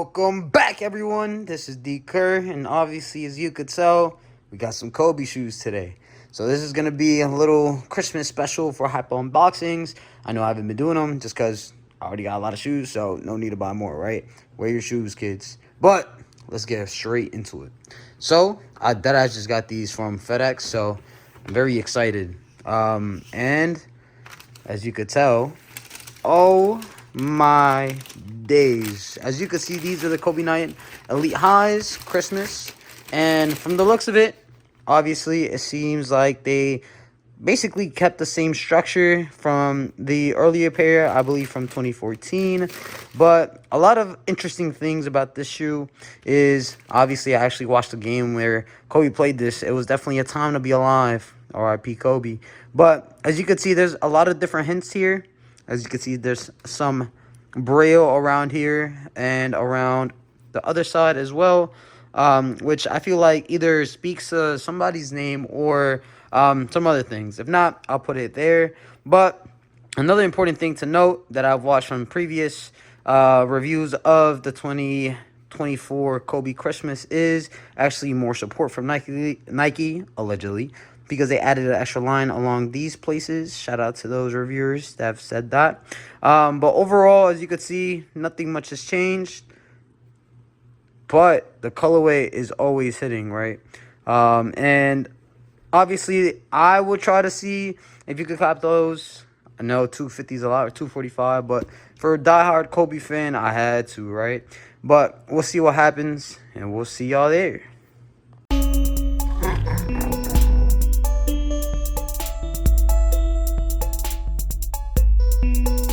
Welcome back, everyone. This is D. Kerr, and obviously, as you could tell, we got some Kobe shoes today. So this is gonna be a little Christmas special for hype unboxings. I know I haven't been doing them just because I already got a lot of shoes, so no need to buy more, right? Wear your shoes, kids. But let's get straight into it. So I just got these from FedEx, so I'm very excited. And as you could tell, oh my days. As you can see, these are the Kobe Night Elite Highs Christmas. And from the looks of it, obviously, it seems like they basically kept the same structure from the earlier pair, I believe from 2014. But a lot of interesting things about this shoe is, obviously, I actually watched a game where Kobe played this. It was definitely a time to be alive. R.I.P. Kobe. But as you can see, there's a lot of different hints here. As you can see, there's some braille around here and around the other side as well, which I feel like either speaks to somebody's name or some other things. If not, I'll put it there. But another important thing to note that I've watched from previous reviews of the 2024 Kobe Christmas is actually more support from Nike allegedly, because they added an extra line along these places. Shout out to those reviewers that have said that. But overall, as you can see, nothing much has changed. But the colorway is always hitting, right? And obviously, I would try to see if you could cop those. I know 250 is a lot, or 245, but for a diehard Kobe fan, I had to, right? But we'll see what happens, and we'll see y'all there.